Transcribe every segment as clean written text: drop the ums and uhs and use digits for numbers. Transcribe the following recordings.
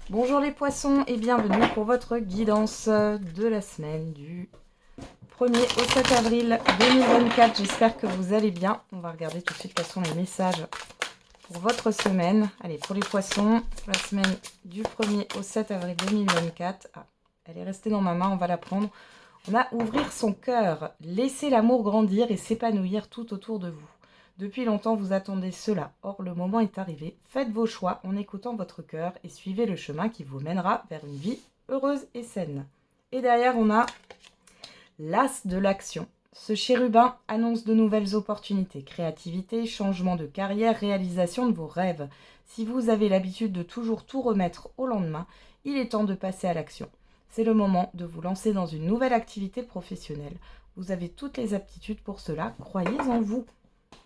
Bonjour les poissons et bienvenue pour votre guidance de la semaine du 1er au 7 avril 2024. J'espère que vous allez bien. On va regarder tout de suite quels sont les messages pour votre semaine. Allez, pour les poissons, la semaine du 1er au 7 avril 2024. Ah, elle est restée dans ma main, on va la prendre. On a ouvrir son cœur, laisser l'amour grandir et s'épanouir tout autour de vous. Depuis longtemps, vous attendez cela. Or, le moment est arrivé. Faites vos choix en écoutant votre cœur et suivez le chemin qui vous mènera vers une vie heureuse et saine. Et derrière, on a l'as de l'action. Ce chérubin annonce de nouvelles opportunités, créativité, changement de carrière, réalisation de vos rêves. Si vous avez l'habitude de toujours tout remettre au lendemain, il est temps de passer à l'action. C'est le moment de vous lancer dans une nouvelle activité professionnelle. Vous avez toutes les aptitudes pour cela, croyez en vous.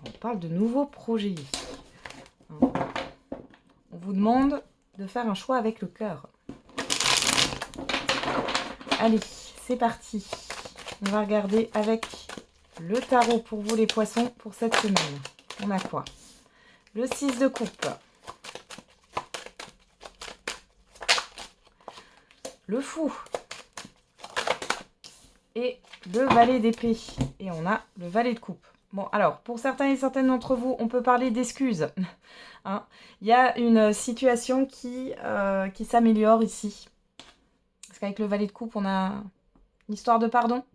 On parle de nouveaux projets ici. On vous demande de faire un choix avec le cœur. Allez, c'est parti. On va regarder avec le tarot pour vous les poissons pour cette semaine. On a quoi? Le 6 de coupe. Le fou. Et le valet d'épée. Et on a le valet de coupe. Bon, alors, pour certains et certaines d'entre vous, on peut parler d'excuses. Hein, il y a une situation qui s'améliore ici. Parce qu'avec le valet de coupe, on a une histoire de pardon.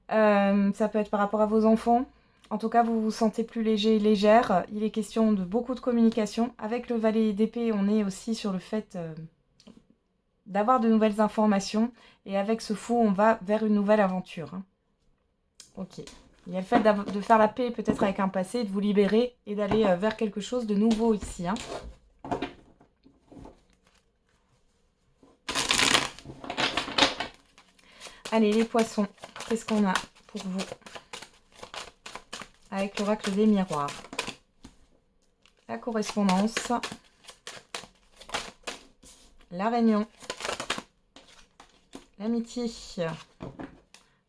Ça peut être par rapport à vos enfants. En tout cas, vous vous sentez plus léger et légère. Il est question de beaucoup de communication. Avec le valet d'épée, on est aussi sur le fait d'avoir de nouvelles informations. Et avec ce fou, on va vers une nouvelle aventure. Hein. Ok. Il y a le fait de faire la paix peut-être avec un passé, de vous libérer et d'aller vers quelque chose de nouveau ici. Hein. Allez, les poissons, qu'est-ce qu'on a pour vous avec l'oracle des miroirs? La correspondance, la réunion, l'amitié,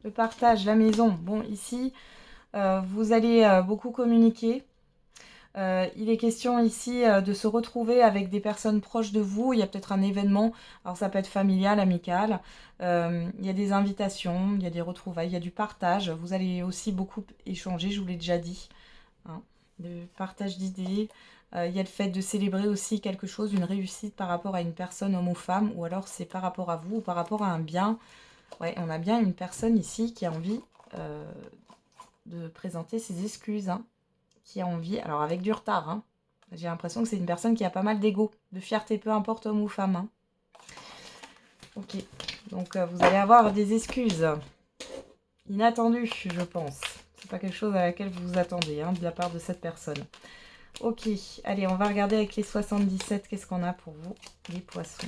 le partage, la maison. Bon, ici, vous allez beaucoup communiquer. Il est question ici de se retrouver avec des personnes proches de vous. Il y a peut-être un événement, alors ça peut être familial, amical. Il y a des invitations, il y a des retrouvailles, il y a du partage. Vous allez aussi beaucoup échanger, je vous l'ai déjà dit. Hein, le partage d'idées. Il y a le fait de célébrer aussi quelque chose, une réussite par rapport à une personne, homme ou femme, ou alors c'est par rapport à vous ou par rapport à un bien. Ouais, on a bien une personne ici qui a envie de présenter ses excuses, hein, qui a envie, alors avec du retard, hein. J'ai l'impression que c'est une personne qui a pas mal d'ego, de fierté, peu importe homme ou femme. Hein. Ok, donc vous allez avoir des excuses inattendues, je pense. C'est pas quelque chose à laquelle vous vous attendez, hein, de la part de cette personne. Ok, allez, on va regarder avec les 77, qu'est-ce qu'on a pour vous, les poissons.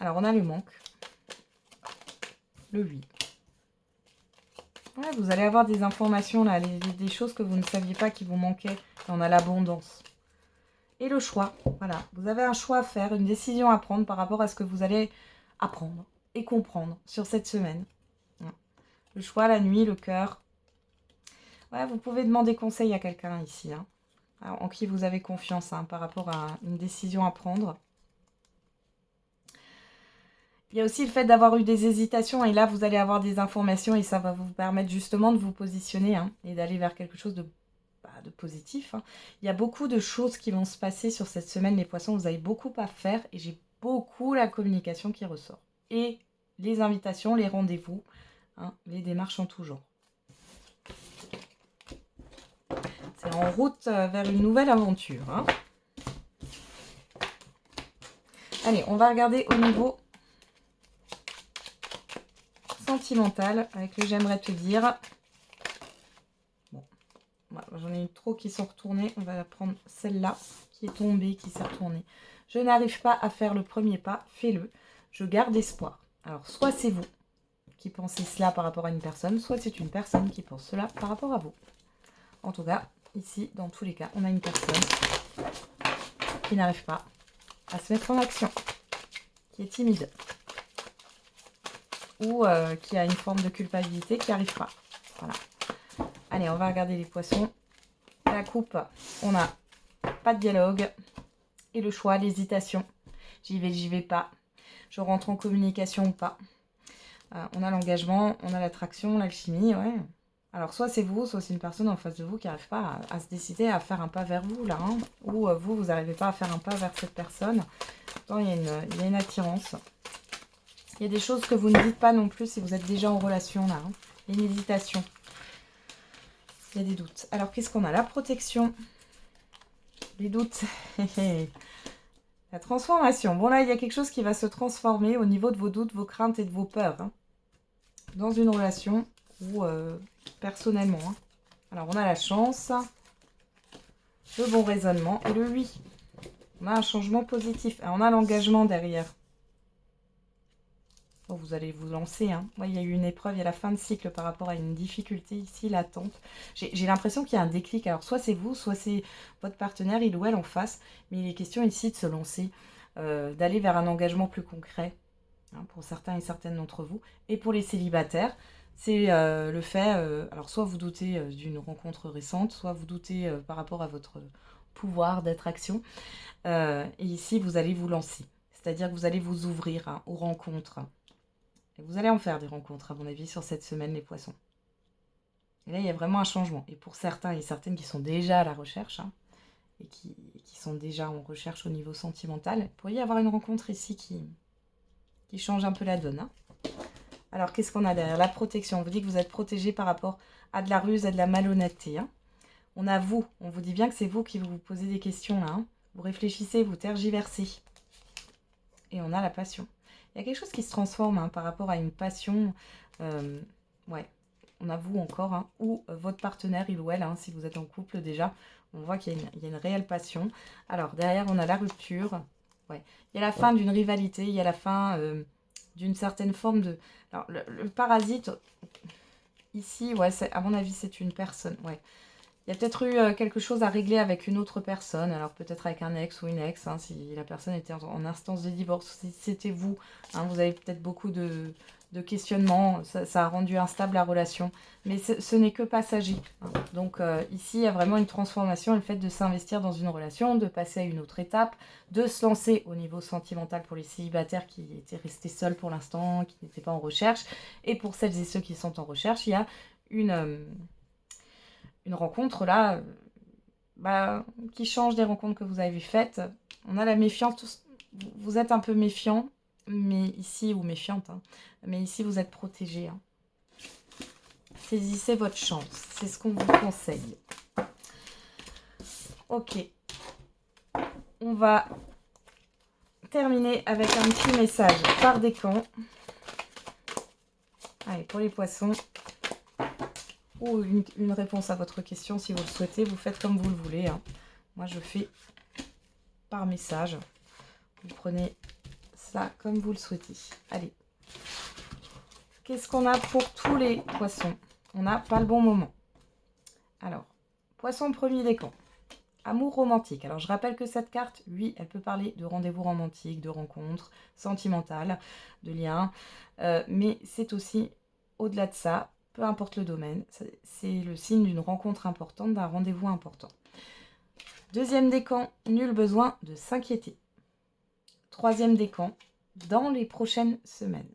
Alors, on a le manque, le 8. Ouais, vous allez avoir des informations, là, des choses que vous ne saviez pas qui vous manquaient. Et on a l'abondance. Et le choix, voilà. Vous avez un choix à faire, une décision à prendre par rapport à ce que vous allez apprendre et comprendre sur cette semaine. Le choix, la nuit, le cœur. Ouais, vous pouvez demander conseil à quelqu'un ici, hein, en qui vous avez confiance, hein, par rapport à une décision à prendre. Il y a aussi le fait d'avoir eu des hésitations et là, vous allez avoir des informations et ça va vous permettre justement de vous positionner, hein, et d'aller vers quelque chose de positif. Hein. Il y a beaucoup de choses qui vont se passer sur cette semaine, les poissons. Vous avez beaucoup à faire et j'ai beaucoup la communication qui ressort. Et les invitations, les rendez-vous, hein, les démarches en tout genre. C'est en route vers une nouvelle aventure. Hein. Allez, on va regarder au niveau sentimental avec le j'aimerais te dire. Bon, j'en ai eu trop qui sont retournés. On va prendre celle-là qui est tombée, qui s'est retournée. Je n'arrive pas à faire le premier pas, fais-le. Je garde espoir. Alors, soit c'est vous qui pensez cela par rapport à une personne, soit c'est une personne qui pense cela par rapport à vous. En tout cas, ici, dans tous les cas, on a une personne qui n'arrive pas à se mettre en action, qui est timide ou qui a une forme de culpabilité qui n'arrive pas. Voilà. Allez, on va regarder les poissons. La coupe, on a pas de dialogue. Et le choix, l'hésitation. J'y vais pas. Je rentre en communication ou pas. On a l'engagement, on a l'attraction, l'alchimie, ouais. Alors, soit c'est vous, soit c'est une personne en face de vous qui n'arrive pas à se décider à faire un pas vers vous, là. Hein, ou vous n'arrivez pas à faire un pas vers cette personne. Pourtant, il y a une attirance. Il y a des choses que vous ne dites pas non plus si vous êtes déjà en relation, là. Hein. Il y a une hésitation. Il y a des doutes. Alors, qu'est-ce qu'on a? La protection. Les doutes. La transformation. Bon, là, il y a quelque chose qui va se transformer au niveau de vos doutes, vos craintes et de vos peurs. Hein, dans une relation ou personnellement. Hein. Alors, on a la chance, le bon raisonnement et le oui. On a un changement positif. Et on a l'engagement derrière. Bon, vous allez vous lancer. Hein. Ouais, il y a eu une épreuve, il y a la fin de cycle par rapport à une difficulté ici, latente. J'ai l'impression qu'il y a un déclic. Alors, soit c'est vous, soit c'est votre partenaire, il ou elle en face. Mais il est question ici de se lancer, d'aller vers un engagement plus concret. Hein, pour certains et certaines d'entre vous. Et pour les célibataires, c'est le fait, alors soit vous doutez d'une rencontre récente, soit vous doutez par rapport à votre pouvoir d'attraction. Et ici, vous allez vous lancer. C'est-à-dire que vous allez vous ouvrir hein, aux rencontres. Et vous allez en faire des rencontres, à mon avis, sur cette semaine, les poissons. Et là, il y a vraiment un changement. Et pour certains et certaines qui sont déjà à la recherche, hein, et qui sont déjà en recherche au niveau sentimental, il pourrait y avoir une rencontre ici qui change un peu la donne. Hein. Alors, qu'est-ce qu'on a derrière? La protection. On vous dit que vous êtes protégé par rapport à de la ruse, à de la malhonnêteté. Hein. On a vous. On vous dit bien que c'est vous qui vous posez des questions là. Hein. Vous réfléchissez, vous tergiversez. Et on a la passion. Il y a quelque chose qui se transforme hein, par rapport à une passion. Ouais. On a vous encore. Hein, ou votre partenaire, il ou elle, hein, si vous êtes en couple déjà. On voit qu'il y a une réelle passion. Alors, derrière, on a la rupture. Ouais. Il y a la fin d'une rivalité. Il y a la fin... d'une certaine forme de... Alors, le parasite, ici, ouais, à mon avis, c'est une personne, ouais. Il y a peut-être eu quelque chose à régler avec une autre personne, alors peut-être avec un ex ou une ex, hein, si la personne était en instance de divorce, si c'était vous, hein, vous avez peut-être beaucoup de questionnements, ça a rendu instable la relation, mais ce n'est que passager. Hein. Donc ici, il y a vraiment une transformation, le fait de s'investir dans une relation, de passer à une autre étape, de se lancer au niveau sentimental pour les célibataires qui étaient restés seuls pour l'instant, qui n'étaient pas en recherche, et pour celles et ceux qui sont en recherche, il y a une rencontre là qui change des rencontres que vous avez faites. On a la méfiance, vous êtes un peu méfiant, mais ici, ou méfiante, hein, mais ici vous êtes protégé. Hein. Saisissez votre chance, c'est ce qu'on vous conseille. Ok, on va terminer avec un petit message par décan. Allez, pour les poissons. Ou une réponse à votre question si vous le souhaitez. Vous faites comme vous le voulez. Hein. Moi, je fais par message. Vous prenez ça comme vous le souhaitez. Allez. Qu'est-ce qu'on a pour tous les poissons? On n'a pas le bon moment. Alors, poisson premier décan. Amour romantique. Alors, je rappelle que cette carte, oui, elle peut parler de rendez-vous romantique, de rencontres sentimentales, de liens. Mais c'est aussi, au-delà de ça, peu importe le domaine, c'est le signe d'une rencontre importante, d'un rendez-vous important. Deuxième décan, nul besoin de s'inquiéter. Troisième décan, dans les prochaines semaines.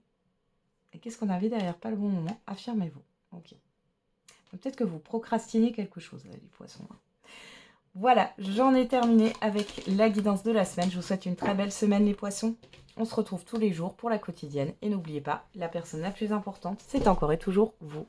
Et qu'est-ce qu'on avait derrière? Pas le bon moment, affirmez-vous. Ok. Peut-être que vous procrastinez quelque chose, là, les poissons. Voilà, j'en ai terminé avec la guidance de la semaine. Je vous souhaite une très belle semaine, les poissons. On se retrouve tous les jours pour la quotidienne. Et n'oubliez pas, la personne la plus importante, c'est encore et toujours vous.